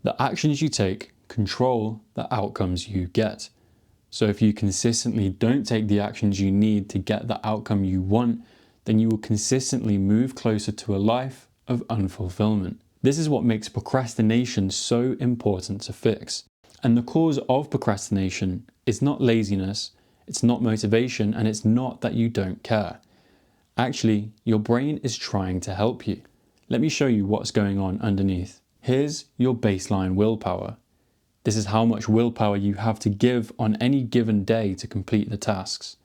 The actions you take control the outcomes you get. So if you consistently don't take the actions you need to get the outcome you want, then you will consistently move closer to a life of unfulfillment. This is what makes procrastination so important to fix. And the cause of procrastination is not laziness, it's not motivation, and it's not that you don't care. Actually, your brain is trying to help you. Let me show you what's going on underneath. Here's your baseline willpower. This is how much willpower you have to give on any given day to complete the tasks.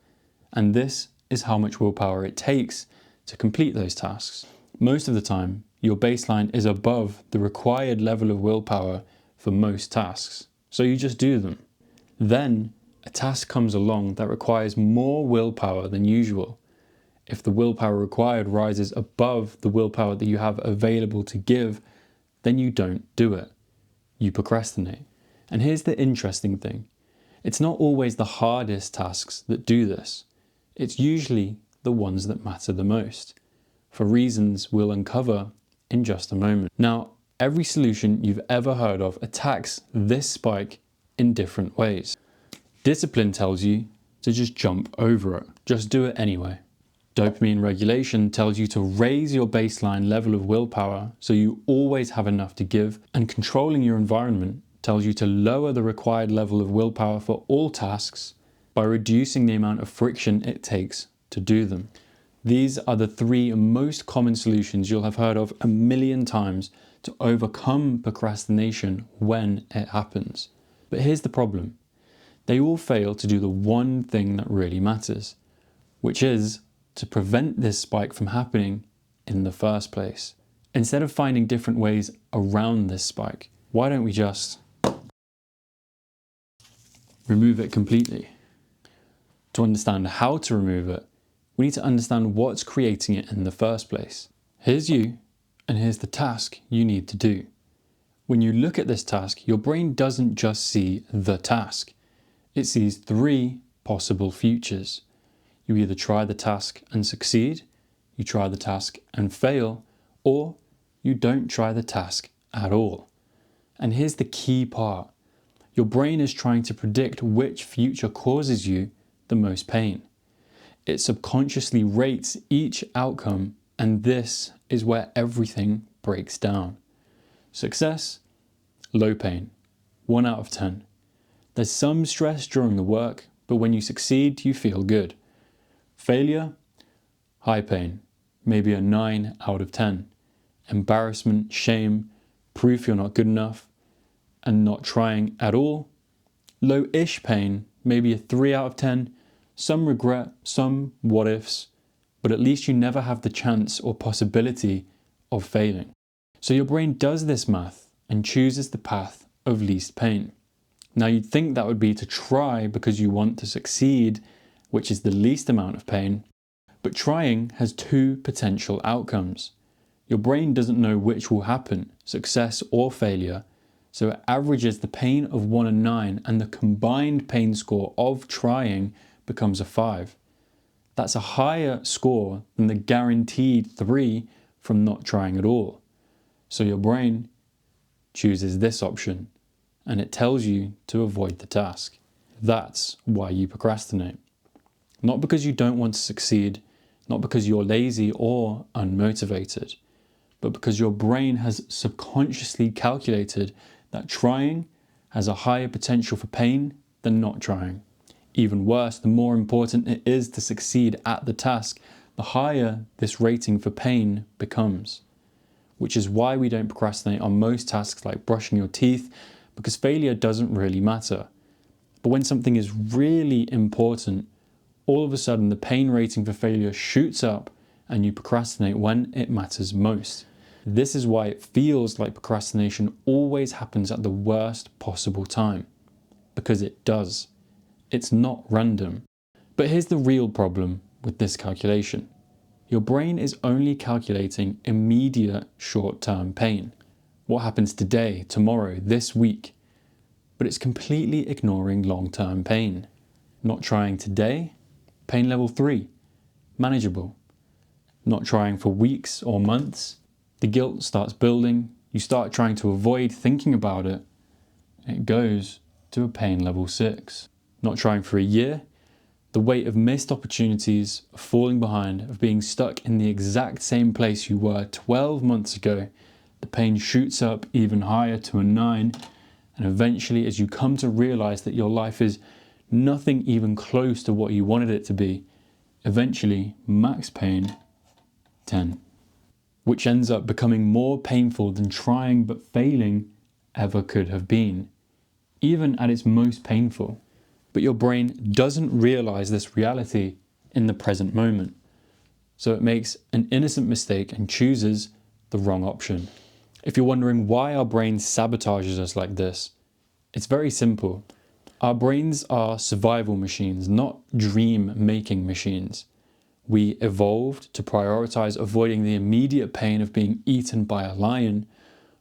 And this is how much willpower it takes to complete those tasks. Most of the time, your baseline is above the required level of willpower for most tasks. So you just do them. Then a task comes along that requires more willpower than usual. If the willpower required rises above the willpower that you have available to give, then you don't do it. You procrastinate. And here's the interesting thing. It's not always the hardest tasks that do this. It's usually the ones that matter the most, for reasons we'll uncover in just a moment. Now, every solution you've ever heard of attacks this spike in different ways. Discipline tells you to just jump over it. Just do it anyway. Dopamine regulation tells you to raise your baseline level of willpower so you always have enough to give, and controlling your environment tells you to lower the required level of willpower for all tasks by reducing the amount of friction it takes to do them. These are the three most common solutions you'll have heard of a million times to overcome procrastination when it happens. But here's the problem. They all fail to do the one thing that really matters, which is to prevent this spike from happening in the first place. Instead of finding different ways around this spike, why don't we just remove it completely? To understand how to remove it, we need to understand what's creating it in the first place. Here's you, and here's the task you need to do. When you look at this task, your brain doesn't just see the task. It sees three possible futures. You either try the task and succeed, you try the task and fail, or you don't try the task at all. And here's the key part. Your brain is trying to predict which future causes you the most pain. It subconsciously rates each outcome, and this is where everything breaks down. Success, low pain, 1 out of 10. There's some stress during the work, but when you succeed, you feel good. Failure, high pain, maybe a 9 out of 10. Embarrassment, shame, proof you're not good enough, and not trying at all. Low-ish pain, maybe a 3 out of 10. Some regret, some what ifs, but at least you never have the chance or possibility of failing. So your brain does this math and chooses the path of least pain. Now you'd think that would be to try because you want to succeed, which is the least amount of pain, but trying has two potential outcomes. Your brain doesn't know which will happen, success or failure, so it averages the pain of 1 and 9, and the combined pain score of trying becomes a 5. That's a higher score than the guaranteed 3 from not trying at all. So your brain chooses this option, and it tells you to avoid the task. That's why you procrastinate. Not because you don't want to succeed, not because you're lazy or unmotivated, but because your brain has subconsciously calculated that trying has a higher potential for pain than not trying. Even worse, the more important it is to succeed at the task, the higher this rating for pain becomes. Which is why we don't procrastinate on most tasks like brushing your teeth, because failure doesn't really matter. But when something is really important, all of a sudden the pain rating for failure shoots up and you procrastinate when it matters most. This is why it feels like procrastination always happens at the worst possible time. Because it does. It's not random. But here's the real problem with this calculation. Your brain is only calculating immediate short-term pain. What happens today, tomorrow, this week. But it's completely ignoring long-term pain. Not trying today, pain level 3, manageable. Not trying for weeks or months, the guilt starts building, You start trying to avoid thinking about it, and it goes to a pain level 6. Not trying for a year, the weight of missed opportunities, of falling behind, of being stuck in the exact same place you were 12 months ago, the pain shoots up even higher to a 9, and eventually, as you come to realize that your life is nothing even close to what you wanted it to be, eventually max pain 10, which ends up becoming more painful than trying but failing ever could have been, even at its most painful. But your brain doesn't realize this reality in the present moment, so it makes an innocent mistake and chooses the wrong option. If you're wondering why our brain sabotages us like this, it's very simple. Our brains are survival machines, not dream-making machines. We evolved to prioritize avoiding the immediate pain of being eaten by a lion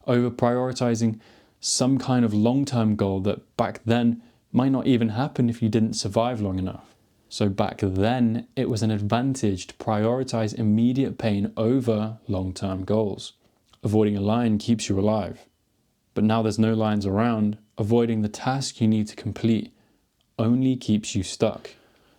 over prioritizing some kind of long-term goal that back then might not even happen if you didn't survive long enough. So back then, it was an advantage to prioritize immediate pain over long-term goals. Avoiding a lion keeps you alive. But now there's no lions around, avoiding the task you need to complete only keeps you stuck.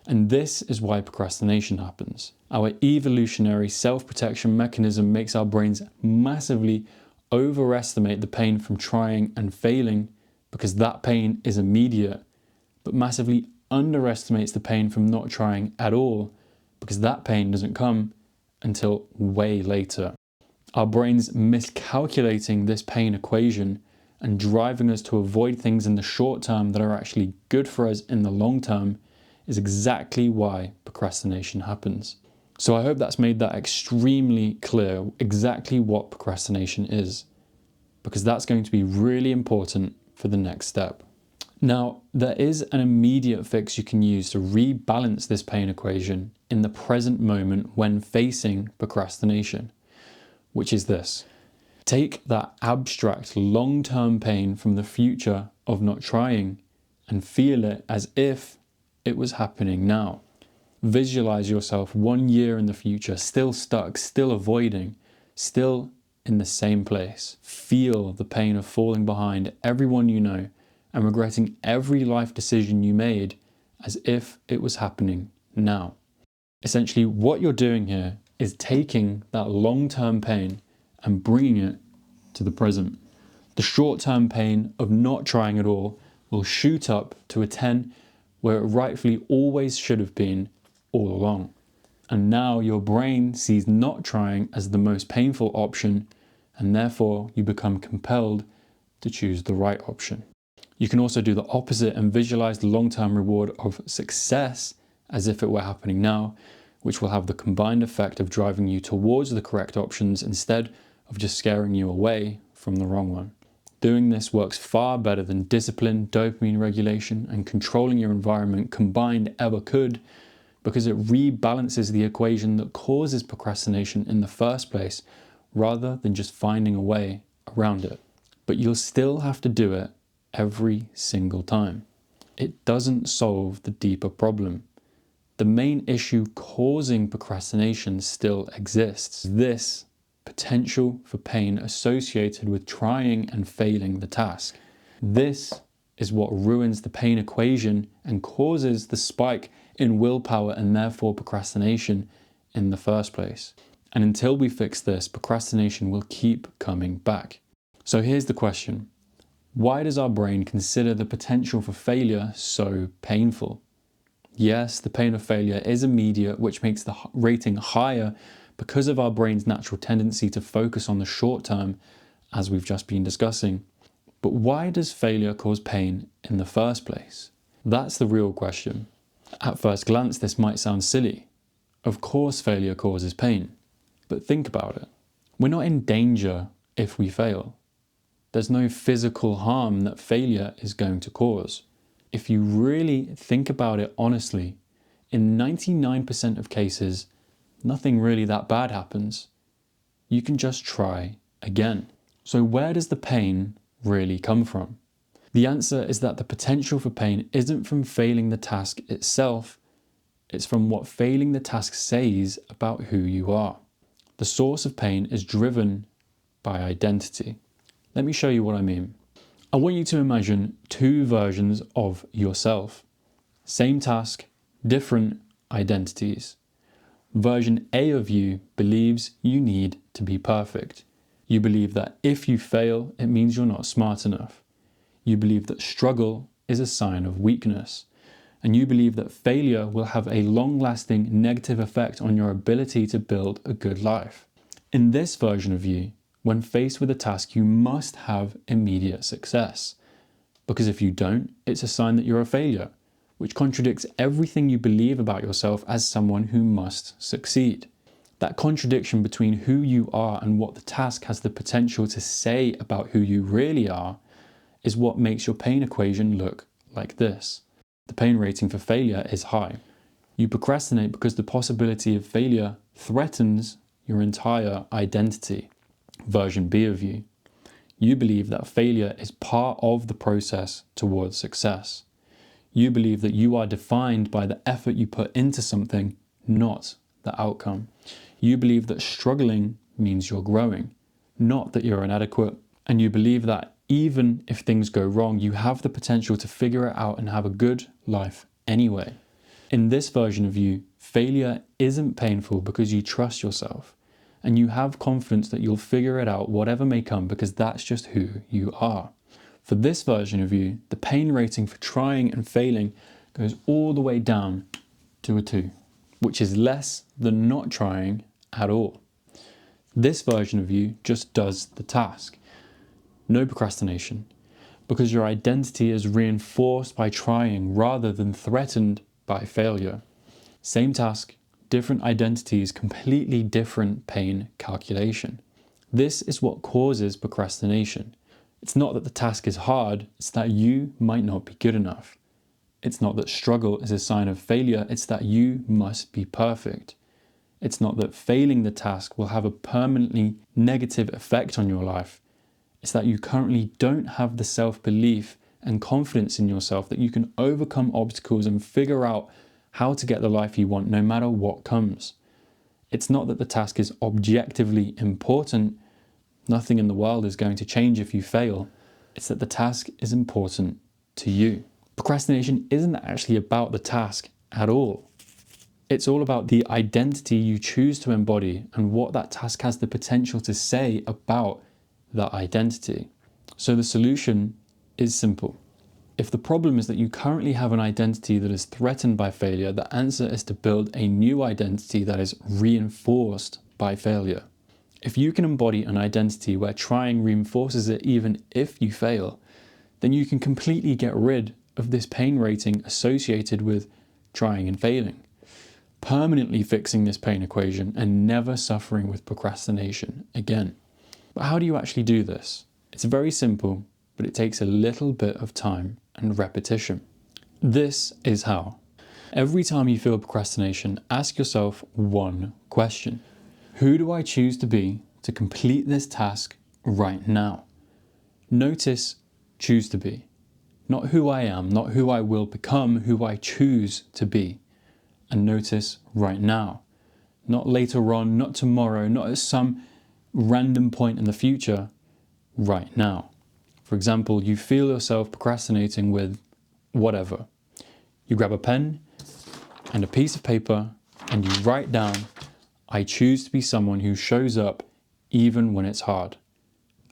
And this is why procrastination happens. Our evolutionary self-protection mechanism makes our brains massively overestimate the pain from trying and failing because that pain is immediate, but massively underestimates the pain from not trying at all because that pain doesn't come until way later. Our brains miscalculating this pain equation and driving us to avoid things in the short term that are actually good for us in the long term is exactly why procrastination happens. So I hope that's made that extremely clear exactly what procrastination is, because that's going to be really important for the next step. Now, there is an immediate fix you can use to rebalance this pain equation in the present moment when facing procrastination, which is this. Take that abstract long-term pain from the future of not trying and feel it as if it was happening now. Visualize yourself 1 year in the future, still stuck, still avoiding, still in the same place. Feel the pain of falling behind everyone you know and regretting every life decision you made as if it was happening now. Essentially, what you're doing here is taking that long-term pain and bringing it to the present. The short-term pain of not trying at all will shoot up to a 10 where it rightfully always should have been all along. And now your brain sees not trying as the most painful option, and therefore you become compelled to choose the right option. You can also do the opposite and visualize the long-term reward of success as if it were happening now, which will have the combined effect of driving you towards the correct options instead of just scaring you away from the wrong one. Doing this works far better than discipline, dopamine regulation, and controlling your environment combined ever could, because it rebalances the equation that causes procrastination in the first place, rather than just finding a way around it. But you'll still have to do it every single time. It doesn't solve the deeper problem. The main issue causing procrastination still exists. This potential for pain associated with trying and failing the task. This is what ruins the pain equation and causes the spike in willpower and therefore procrastination in the first place. And until we fix this, procrastination will keep coming back. So here's the question. Why does our brain consider the potential for failure so painful? Yes, the pain of failure is immediate, which makes the rating higher because of our brain's natural tendency to focus on the short term, as we've just been discussing. But why does failure cause pain in the first place? That's the real question. At first glance, this might sound silly. Of course failure causes pain. But think about it. We're not in danger if we fail. There's no physical harm that failure is going to cause. If you really think about it honestly, in 99% of cases, nothing really that bad happens. You can just try again. So where does the pain really come from? The answer is that the potential for pain isn't from failing the task itself, it's from what failing the task says about who you are. The source of pain is driven by identity. Let me show you what I mean. I want you to imagine two versions of yourself. Same task, different identities. Version A of you believes you need to be perfect. You believe that if you fail, it means you're not smart enough. You believe that struggle is a sign of weakness. And you believe that failure will have a long-lasting negative effect on your ability to build a good life. In this version of you, when faced with a task, you must have immediate success. Because if you don't, it's a sign that you're a failure, which contradicts everything you believe about yourself as someone who must succeed. That contradiction between who you are and what the task has the potential to say about who you really are is what makes your pain equation look like this. The pain rating for failure is high. You procrastinate because the possibility of failure threatens your entire identity. Version B of you. You believe that failure is part of the process towards success. You believe that you are defined by the effort you put into something, not the outcome. You believe that struggling means you're growing, not that you're inadequate. And you believe that even if things go wrong, you have the potential to figure it out and have a good life anyway. In this version of you, failure isn't painful because you trust yourself and you have confidence that you'll figure it out whatever may come because that's just who you are. For this version of you, the pain rating for trying and failing goes all the way down to a 2, which is less than not trying at all. This version of you just does the task. No procrastination, because your identity is reinforced by trying rather than threatened by failure. Same task, different identities, completely different pain calculation. This is what causes procrastination. It's not that the task is hard, it's that you might not be good enough. It's not that struggle is a sign of failure, it's that you must be perfect. It's not that failing the task will have a permanently negative effect on your life. It's that you currently don't have the self-belief and confidence in yourself that you can overcome obstacles and figure out how to get the life you want no matter what comes. It's not that the task is objectively important. Nothing in the world is going to change if you fail. It's that the task is important to you. Procrastination isn't actually about the task at all. It's all about the identity you choose to embody and what that task has the potential to say about that identity. So the solution is simple. If the problem is that you currently have an identity that is threatened by failure, the answer is to build a new identity that is reinforced by failure. If you can embody an identity where trying reinforces it even if you fail, then you can completely get rid of this pain rating associated with trying and failing, permanently fixing this pain equation and never suffering with procrastination again. But how do you actually do this? It's very simple, but it takes a little bit of time and repetition. This is how. Every time you feel procrastination, ask yourself one question. Who do I choose to be to complete this task right now? Notice choose to be. Not who I am, not who I will become, who I choose to be. And notice right now. Not later on, not tomorrow, not at some random point in the future, right now. For example, you feel yourself procrastinating with whatever. You grab a pen and a piece of paper and you write down, I choose to be someone who shows up even when it's hard.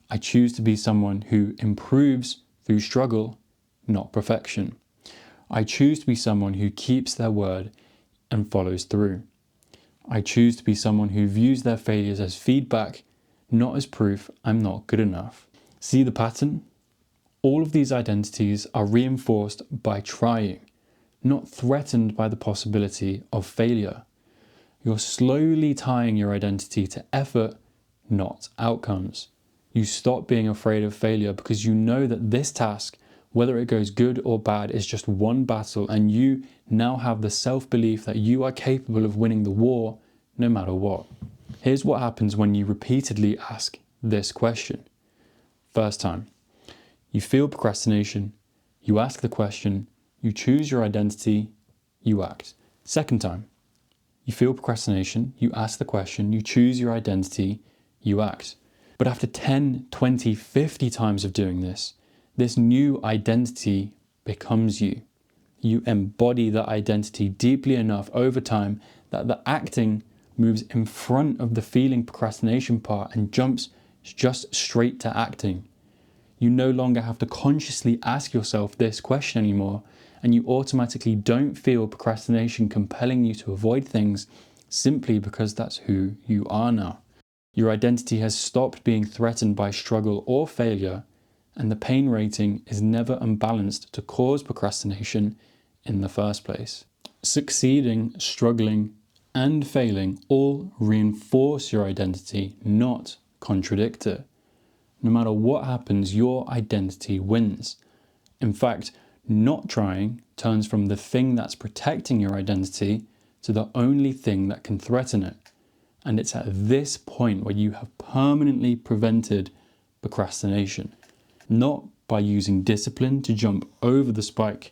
I choose to be someone who improves through struggle, not perfection. I choose to be someone who keeps their word and follows through. I choose to be someone who views their failures as feedback, not as proof I'm not good enough. See the pattern? All of these identities are reinforced by trying, not threatened by the possibility of failure. You're slowly tying your identity to effort, not outcomes. You stop being afraid of failure because you know that this task, whether it goes good or bad, is just one battle, and you now have the self-belief that you are capable of winning the war no matter what. Here's what happens when you repeatedly ask this question. First time, you feel procrastination, you ask the question, you choose your identity, you act. Second time, you feel procrastination, you ask the question, you choose your identity, you act. But after 10, 20, 50 times of doing this new identity becomes you. You embody that identity deeply enough over time that the acting moves in front of the feeling procrastination part and jumps just straight to acting. You no longer have to consciously ask yourself this question anymore, and you automatically don't feel procrastination compelling you to avoid things simply because that's who you are now. Your identity has stopped being threatened by struggle or failure, and the pain rating is never unbalanced to cause procrastination in the first place. Succeeding, struggling, and failing all reinforce your identity, not contradict it. No matter what happens, your identity wins. In fact, not trying turns from the thing that's protecting your identity to the only thing that can threaten it. And it's at this point where you have permanently prevented procrastination. Not by using discipline to jump over the spike,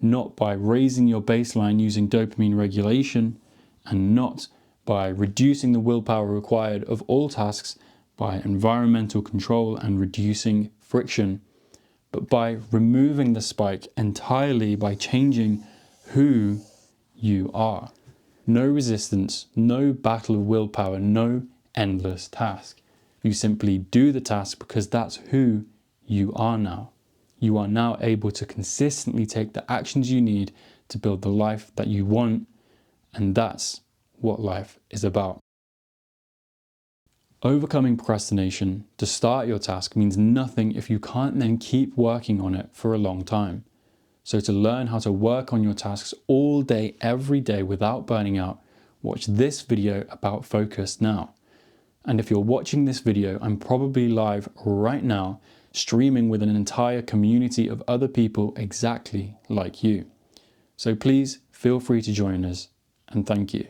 not by raising your baseline using dopamine regulation, and not by reducing the willpower required of all tasks by environmental control and reducing friction, but by removing the spike entirely by changing who you are. No resistance, no battle of willpower, no endless task. You simply do the task because that's who you are now. You are now able to consistently take the actions you need to build the life that you want, and that's what life is about. Overcoming procrastination to start your task means nothing if you can't then keep working on it for a long time. So to learn how to work on your tasks all day, every day without burning out, watch this video about focus now. And if you're watching this video, I'm probably live right now, streaming with an entire community of other people exactly like you. So please feel free to join us, and thank you.